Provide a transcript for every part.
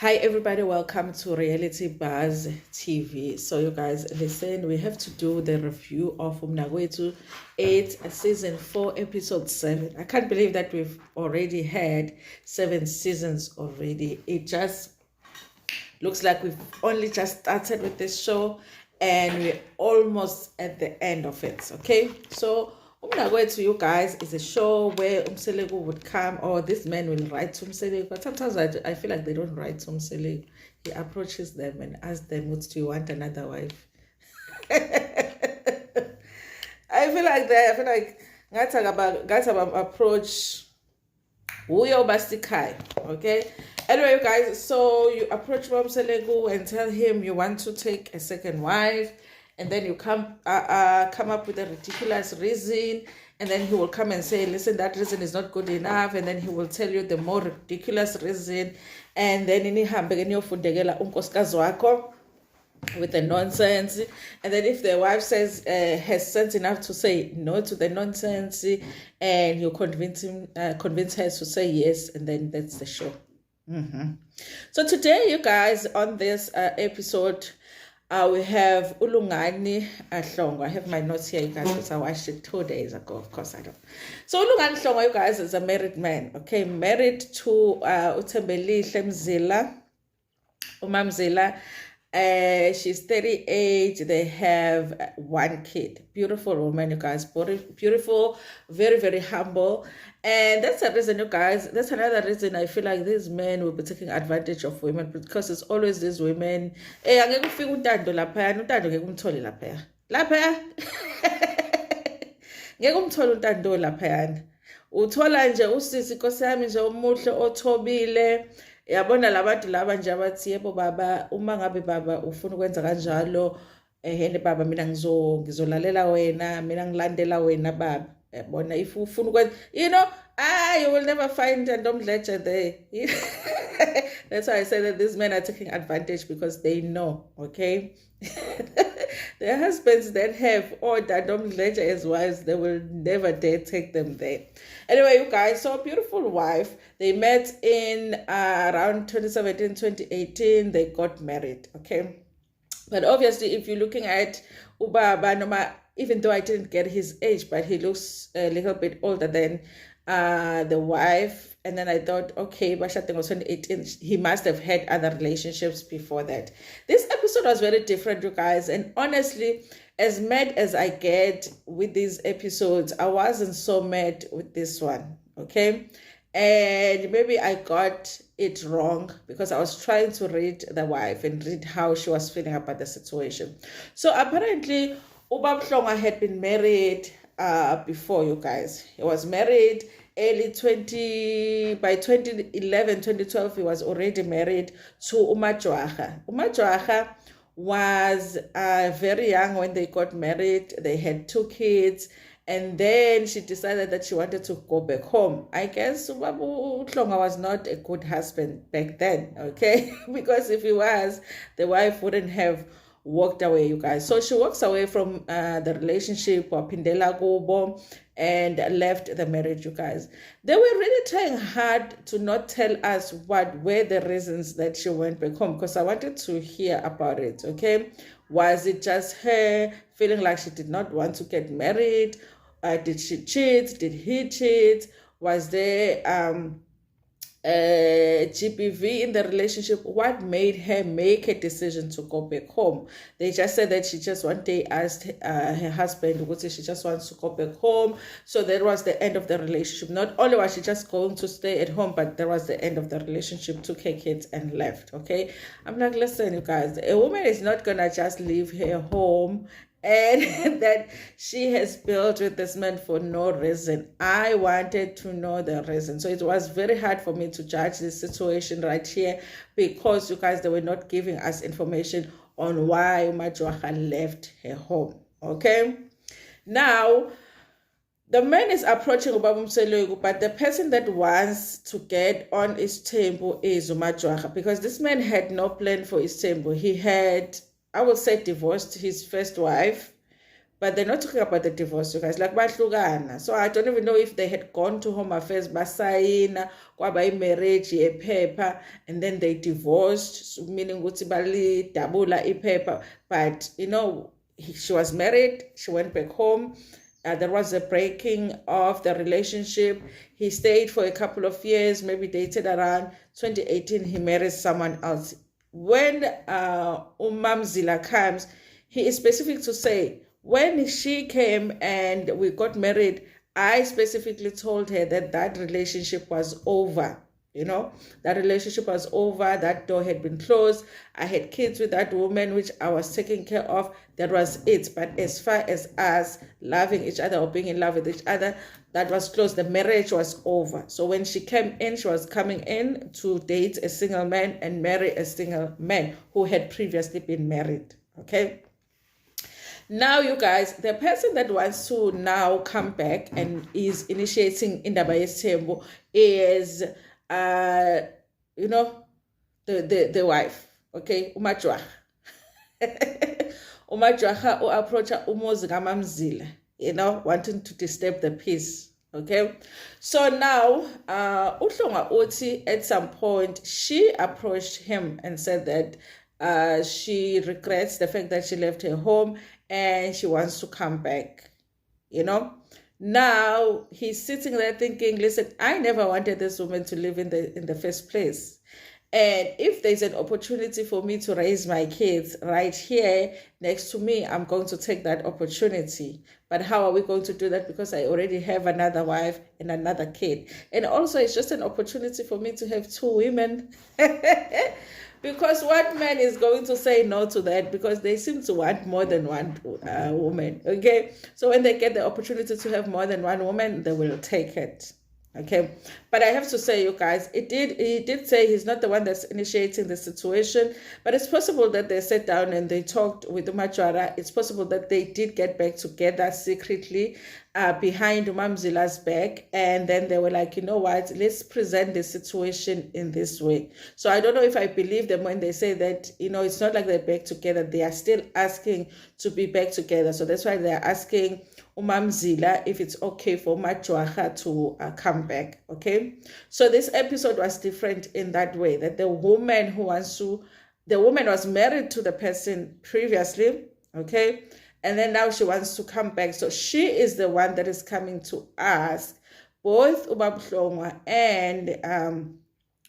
Hi, everybody. Welcome to Reality Buzz TV. So, you guys, listen, we have to do the review of Mnakwethu 8, season 4, episode 7. I can't believe that we've already had 7 seasons already. It just looks like we've only just started with this show and we're almost at the end of it. Okay, so Mnakwethu, you guys, is a show where Umselegu would come, or this man will write to Umselegu, but sometimes I feel like they don't write to Umselegu. He approaches them and asks them, "What do you want another wife?" I feel like guys about approach Uyo Bastikai. Okay. Anyway, you guys, so you approach Umselegu and tell him you want to take a second wife, and then you come up with a ridiculous reason, and then he will come and say, listen, that reason is not good enough, and then he will tell you the more ridiculous reason, and then with the nonsense. And then if the wife says has sense enough to say no to the nonsense, and you convince her to say yes, and then that's the show. So today, you guys, on this episode, we have Ulungani Hlongwa. I have my notes here, you guys, because I watched it 2 days ago. Of course, I don't. So Ulungani Hlongwa, you guys, is a married man. Okay, married to Uthembelihle Mzila, Umamzila. She's 38. They have one kid. Beautiful woman, you guys. Beautiful, very, very humble. And that's the reason, you guys. That's another reason I feel like these men will be taking advantage of women, because it's always these women. Angeke ufike untando laphaya, untando ngeke umthole laphaya. Laphaya. Ngeke umthole untando laphaya. Uthola nje usisi Nkosi yami nje omuhle othobile. Yabona labantu laba nje abathi yebo baba, uma ngabe baba ufuna ukwenza kanjalo, hele baba mina ngizolalela wena, mina ngilandela wena baba. Yabona if ufuna ukwenza, you will never find a Ndomdleje there. That's why I say that these men are taking advantage, because they know, okay? Their husbands that have all that Ndomdleje as wives, they will never dare take them there. Anyway, you guys, so a beautiful wife. They met in around 2017, 2018. They got married, okay? But obviously, if you're looking at Ubaba Noma, even though I didn't get his age, but he looks a little bit older than the wife. And then I thought, okay, Bashating was 2018. He must have had other relationships before that. This episode was very different, you guys. And honestly, as mad as I get with these episodes, I wasn't so mad with this one, okay? And maybe I got it wrong, because I was trying to read the wife and read how she was feeling about the situation. So apparently, Ubab Hlongwa had been married before, you guys. He was married by 2011, 2012, he was already married to Umajwaha. Umajwaha was very young when they got married. They had 2 kids, and then she decided that she wanted to go back home. I guess Ubabu Hlongwa was not a good husband back then, okay? Because if he was, the wife wouldn't have walked away, you guys. So she walks away from the relationship, Pindela Gobo, and left the marriage, you guys. They were really trying hard to not tell us what were the reasons that she went back home, because I wanted to hear about it, okay? Was it just her feeling like she did not want to get married? Did she cheat? Did he cheat? Was there GPV in the relationship? What made her make a decision to go back home? They just said that she just one day asked her husband, she just wants to go back home. So that was the end of the relationship. Not only was she just going to stay at home, but there was the end of the relationship, took her kids and left, okay? I'm like, listen, you guys, a woman is not gonna just leave her home and that she has built with this man for no reason. I wanted to know the reason. So it was very hard for me to judge this situation right here, because you guys, they were not giving us information on why Umajwaha left her home, okay? Now, the man is approaching Ubaba Mselegu, but the person that wants to get on isthembu is Umajwaha, because this man had no plan for isthembu. He had, I would say, divorced his first wife, but they're not talking about the divorce, you guys. Like bahlukana. So I don't even know if they had gone to Home Affairs, basayina, kwaba marriage, a paper, and then they divorced, meaning ukuthi bali dabula paper. But she was married. She went back home. There was a breaking of the relationship. He stayed for a couple of years, maybe dated around 2018. He married someone else. When Mzila comes, he is specific to say, when she came and we got married, I specifically told her that relationship was over. That relationship was over. That door had been closed. I had kids with that woman, which I was taking care of. That was it. But as far as us loving each other or being in love with each other, that was closed. The marriage was over. So when she came in, she was coming in to date a single man and marry a single man who had previously been married. Okay. Now, you guys, the person that wants to now come back and is initiating indaba yesithembu is the wife, okay, umajwaha. Umajwaha approacha umuzi kaMamzila, wanting to disturb the peace, okay. So now uhlonga uthi at some point she approached him and said that she regrets the fact that she left her home and she wants to come back. Now he's sitting there thinking, listen, I never wanted this woman to live in the first place. And if there's an opportunity for me to raise my kids right here next to me, I'm going to take that opportunity. But how are we going to do that? Because I already have another wife and another kid. And also it's just an opportunity for me to have two women. Because what man is going to say no to that? Because they seem to want more than one woman, okay? So when they get the opportunity to have more than one woman, they will take it, okay? But I have to say, you guys, he did say he's not the one that's initiating the situation, but it's possible that they sat down and they talked with Umajwara. It's possible that they did get back together secretly behind Umamzila's back, and then they were like, you know what, let's present the situation in this way. So I don't know if I believe them when they say that, it's not like they're back together. They are still asking to be back together. So that's why they're asking Umamzila if it's okay for Umajwaha to come back, okay? So this episode was different in that way, that the woman was married to the person previously, okay? And then now she wants to come back. So she is the one that is coming to ask both Ubabhlongwa and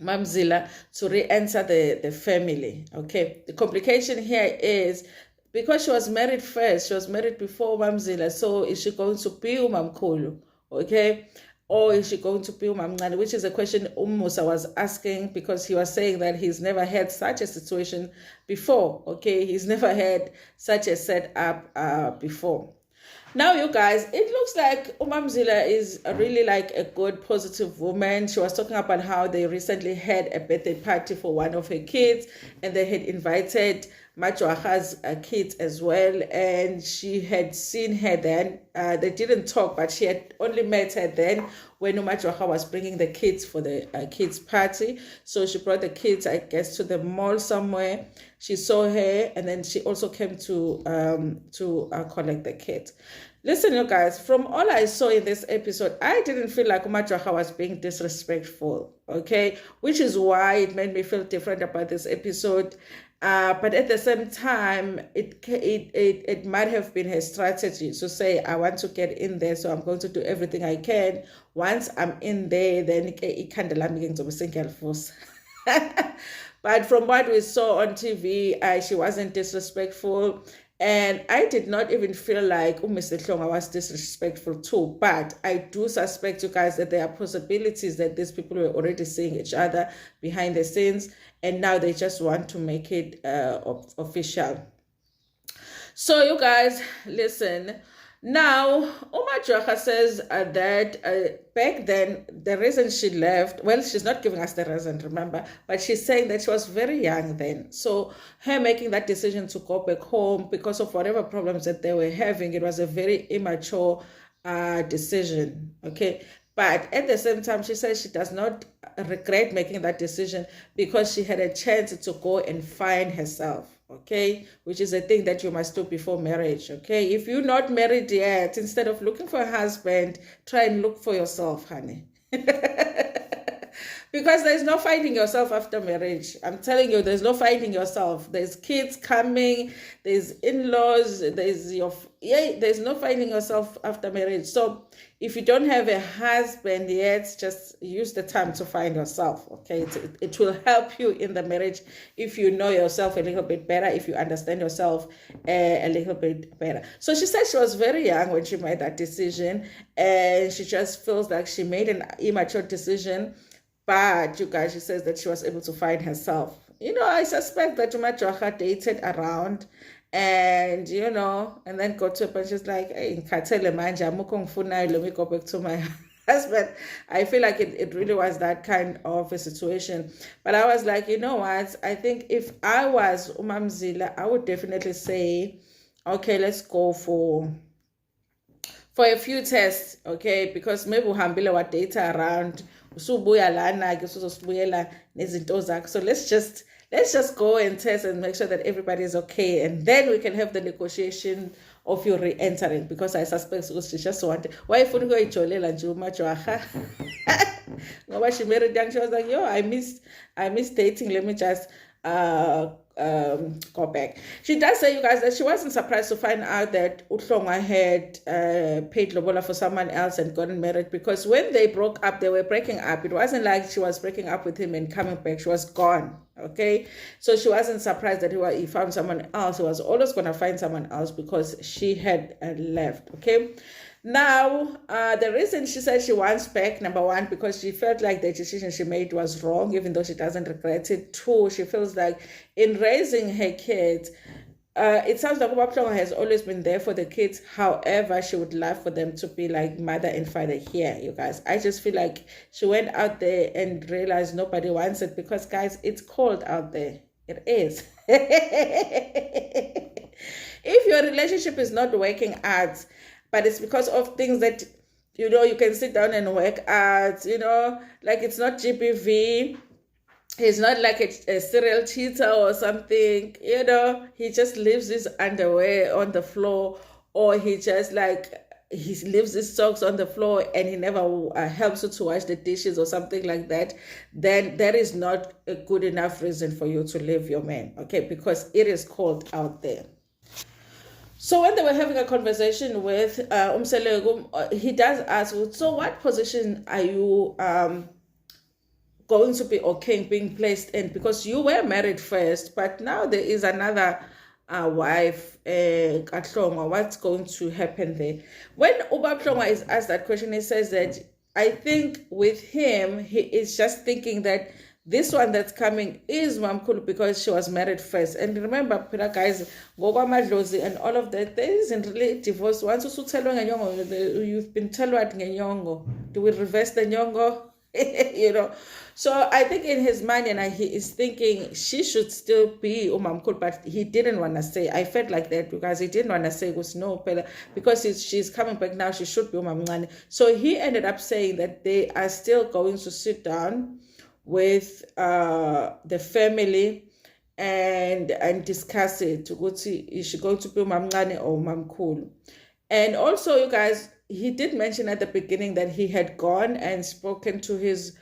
Mamzila to re-enter the family. Okay. The complication here is because she was married first, she was married before Mamzila. So is she going to be Umamkhulu? Okay. Or is she going to be Umamncane? Which is a question Musa was asking, because he was saying that he's never had such a situation before. Okay, he's never had such a setup before. Now, you guys, it looks like Umamzila is really like a good, positive woman. She was talking about how they recently had a birthday party for one of her kids, and they had invited Majwaha's kids as well, and she had seen her then. They didn't talk, but she had only met her then when Majwaha was bringing the kids for the kids party. So she brought the kids, I guess, to the mall somewhere. She saw her, and then she also came to collect the kids. Listen, you guys, from all I saw in this episode, I didn't feel like Majwaha was being disrespectful, okay? Which is why it made me feel different about this episode. But at the same time, it might have been her strategy to say, I want to get in there, so I'm going to do everything I can. Once I'm in there, then it can't allow me to be single force. But from what we saw on TV, she wasn't disrespectful. And I did not even feel like Mr. Hlonga was disrespectful too. But I do suspect, you guys, that there are possibilities that these people were already seeing each other behind the scenes, and now they just want to make it official. So, you guys, listen. Now, Umajwaha says that back then, the reason she left, well, she's not giving us the reason, remember, but she's saying that she was very young then. So her making that decision to go back home because of whatever problems that they were having, it was a very immature decision, okay? But at the same time, she says she does not regret making that decision because she had a chance to go and find herself. okay, which is a thing that you must do before marriage, okay? If you're not married yet, instead of looking for a husband, try and look for yourself, honey. Because there's no finding yourself after marriage. I'm telling you, there's no finding yourself. There's kids coming, there's in-laws, there's no finding yourself after marriage. So if you don't have a husband yet, just use the time to find yourself, okay? It will help you in the marriage if you know yourself a little bit better, if you understand yourself a little bit better. So she said she was very young when she made that decision, and she just feels like she made an immature decision. But you guys, she says that she was able to find herself. I suspect that Umajoha dated around and, and then got to a point, she's like, hey, let me go back to my husband. I feel like it really was that kind of a situation. But I was like, you know what? I think if I was Umamzila, I would definitely say, okay, let's go for a few tests, okay? Because maybe uhambile wa data around. So let's just go and test and make sure that everybody is okay, and then we can have the negotiation of you re-entering, because I suspect she just wanted, why if you go she married young, she was like, yo, I miss dating, let me just go back. She does say, you guys, that she wasn't surprised to find out that Uhlonga had paid lobola for someone else and gotten married, because when they broke up, they were breaking up. It wasn't like she was breaking up with him and coming back. She was gone, okay? So she wasn't surprised that he found someone else. He was always going to find someone else because she had left, okay? Now, the reason she said she wants back, number one, because she felt like the decision she made was wrong, even though she doesn't regret it. Two, she feels like in raising her kids, it sounds like Ubaplonga has always been there for the kids. However, she would love for them to be like mother and father here, you guys. I just feel like she went out there and realized nobody wants it, because, guys, it's cold out there. It is. If your relationship is not working out, but it's because of things that, you can sit down and work out, like it's not GBV. He's not like a serial cheater or something, he just leaves his underwear on the floor, or he just he leaves his socks on the floor and he never helps you to wash the dishes or something like that, then that is not a good enough reason for you to leave your man, okay? Because it is cold out there. So when they were having a conversation with Umselegu, he does ask, so what position are you going to be okay being placed in? Because you were married first, but now there is another wife, Katlonga. What's going to happen there? When Ubaplonga is asked that question, he says that I think with him, he is just thinking that this one that's coming is Mamkulu because she was married first. And remember, guys, Gogamadlozi and all of that, there isn't really divorce. Once you tell you've been telling what nyongo. Do we reverse the nyongo? So I think in his mind, and he is thinking she should still be Umamkul, but he didn't want to say. I felt like that because he didn't want to say was no, because she's coming back now, she should be Umamngane. So he ended up saying that they are still going to sit down with the family and discuss it. Is she going to be Mamngane or Mamkulu? And also, you guys, he did mention at the beginning that he had gone and spoken to his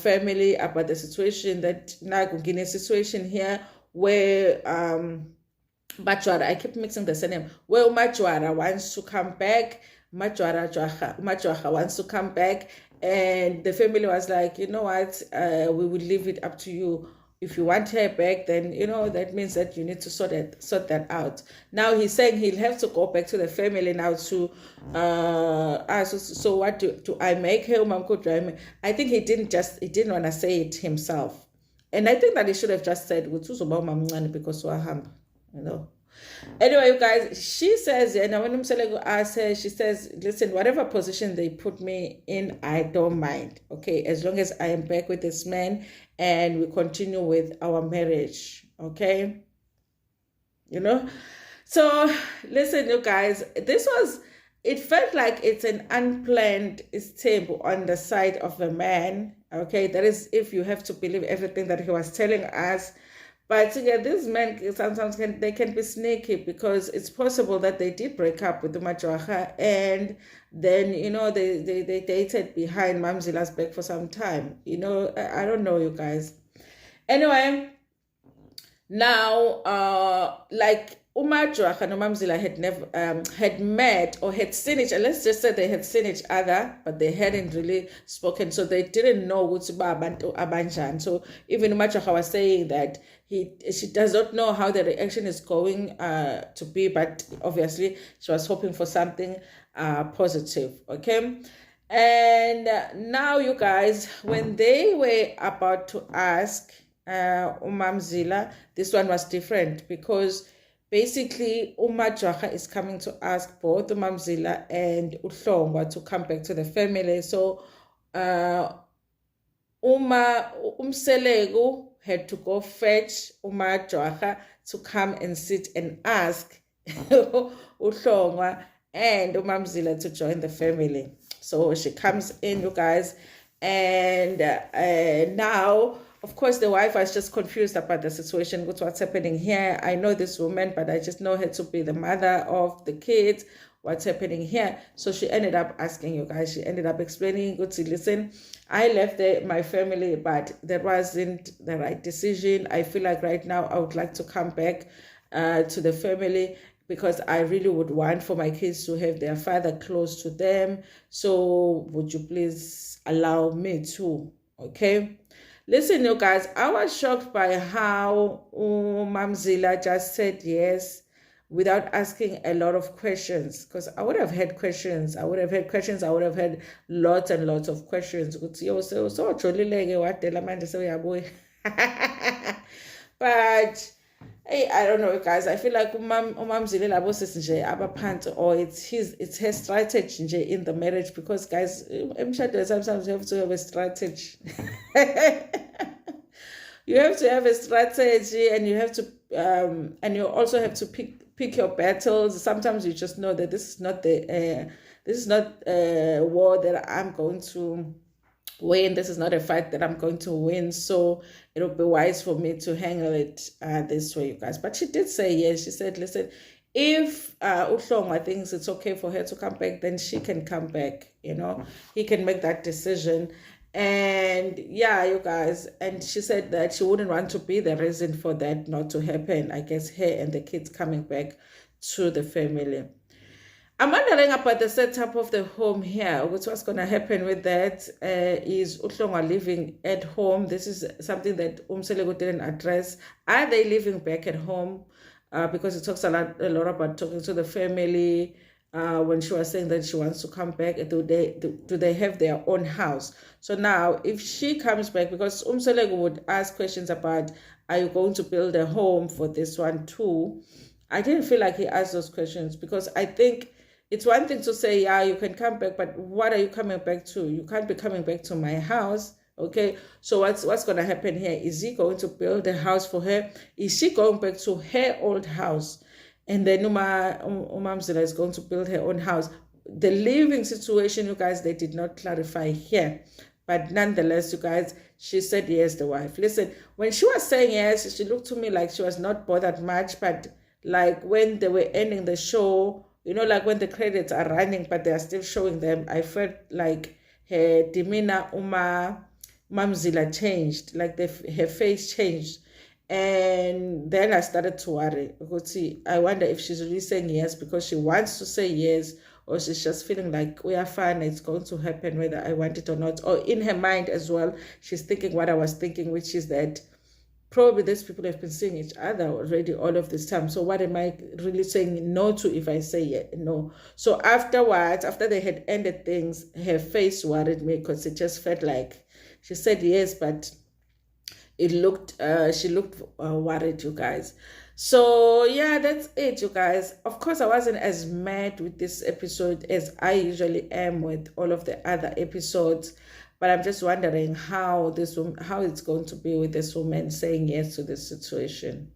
family about the situation, that Nagugine situation here where Machwara, I keep mixing the surname, where Machwara wants to come back. Machwara wants to come back, and the family was like, you know what, we will leave it up to you. If you want her back, then that means that you need to sort that out. Now he's saying he'll have to go back to the family now to ask. So what do I make her? I think he didn't want to say it himself, and I think that he should have just said because Anyway, you guys, she says, and when Umselego asks her, she says, listen, whatever position they put me in, I don't mind. Okay, as long as I am back with this man and we continue with our marriage. Okay. So listen, you guys, it felt like it's an unplanned isthembu on the side of the man. Okay, that is if you have to believe everything that he was telling us. But again, these men sometimes can be sneaky, because it's possible that they did break up with the Majwaha, and then they dated behind Mamzila's back for some time. I don't know, you guys. Anyway, now like Umajwaha and Mamzila had never had met or had seen each other. Let's just say they had seen each other, but they hadn't really spoken, so they didn't know what's abantu abanjan. So even Umajwaha was saying that she does not know how the reaction is going to be, but obviously she was hoping for something positive. Okay. And now, you guys, when they were about to ask Umamzila, this one was different, because basically Umajwaha is coming to ask both Umamzila and Uhlongwa to come back to the family. So Umselegu had to go fetch Umajwaha to come and sit and ask Uhlongwa and Umamzila to join the family. So she comes in, you guys, and now, of course, the wife was just confused about the situation, what's happening here. I know this woman, but I just know her to be the mother of the kids. What's happening here? So she ended up asking, you guys. She ended up explaining, listen, I left my family, but that wasn't the right decision. I feel like right now I would like to come back to the family, because I really would want for my kids to have their father close to them. So would you please allow me to? Okay. Listen, you guys, I was shocked by how Mamzila just said yes without asking a lot of questions, because I would have had questions. I would have had lots and lots of questions. But hey, I don't know, guys. I feel like Umamzile labo nje abaphansi, or it's her strategy in the marriage, because guys, sometimes you have to have a strategy. You have to have a strategy, and you have to and you also have to pick your battles. Sometimes you just know that this is not a war that I'm going to win. This is not a fight that I'm going to win. So it'll be wise for me to handle it this way, you guys. But she did say yes. She said, listen, if Uhlongwa thinks it's okay for her to come back, then she can come back. He can make that decision. And yeah, you guys, and she said that she wouldn't want to be the reason for that not to happen. I guess her and the kids coming back to the family. I'm wondering about the setup of the home here. What's going to happen with that? Is Uhlongwa living at home? This is something that Umselego didn't address. Are they living back at home? Because it talks a lot about talking to the family. When she was saying that she wants to come back, do they have their own house? So now, if she comes back, because Umselego would ask questions about, are you going to build a home for this one too? I didn't feel like he asked those questions, because I think it's one thing to say, yeah, you can come back, but what are you coming back to? You can't be coming back to my house. Okay, so what's going to happen here? Is he going to build a house for her? Is she going back to her old house? And then Umamzila is going to build her own house. The living situation, you guys, they did not clarify here. But nonetheless, you guys, she said yes, the wife. Listen, when she was saying yes, she looked to me like she was not bothered much. But like when they were ending the show, like when the credits are running, but they are still showing them, I felt like her demeanor, Mamzila changed, like her face changed. And then I started to worry, because I wonder if she's really saying yes because she wants to say yes, or she's just feeling like we are fine, it's going to happen whether I want it or not. Or in her mind as well, she's thinking what I was thinking, which is that probably these people have been seeing each other already all of this time. So what am I really saying no to if I say no? So afterwards, after they had ended things, her face worried me, because it just felt like she said yes, but she looked worried, you guys. So yeah, that's it, you guys. Of course, I wasn't as mad with this episode as I usually am with all of the other episodes, but I'm just wondering how it's going to be with this woman saying yes to this situation.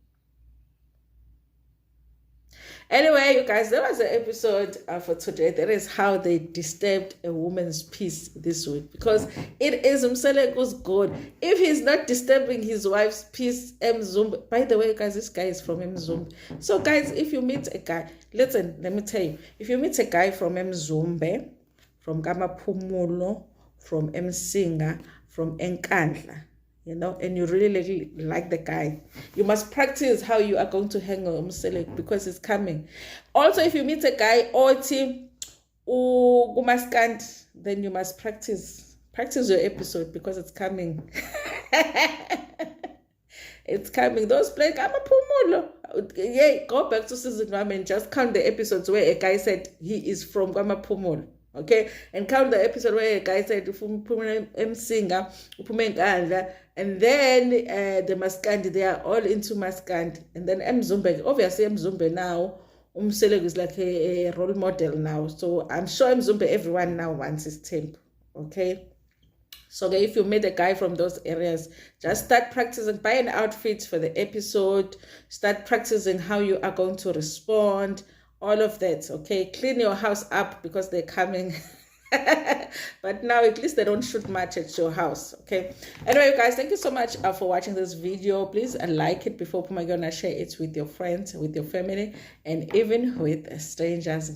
Anyway, you guys, that was the episode for today. That is how they disturbed a woman's peace this week, because it is Mseleko's good. If he's not disturbing his wife's peace, Mzumbe. By the way, guys, this guy is from Mzumbe. So, guys, if you meet a guy, listen, let me tell you, if you meet a guy from Mzumbe, from Kamapumulo, from Msinga, from Enkandla, and you really like the guy, you must practice how you are going to hang on Umselek, because it's coming. Also, if you meet a guy oti umaskandi, then you must practice your episode, because it's coming. It's coming. Those play Kamapumulo. Yeah, go back to season 1 and just count the episodes where a guy said he is from Kamapumulo. Okay, and count the episode where a guy said Msinga, and then the Maskandi, they are all into Maskandi, and then Mzumbe, obviously Mzumbe now, Umselek is like a role model now, so I'm sure Mzumbe, everyone now wants his temp. Okay, so if you meet a guy from those areas, just start practicing, buy an outfit for the episode, start practicing how you are going to respond, all of that. Okay, clean your house up, because they're coming. But now at least they don't shoot much at your house. Okay, anyway, you guys, thank you so much for watching this video. Please like it before you're gonna share it with your friends, with your family, and even with strangers.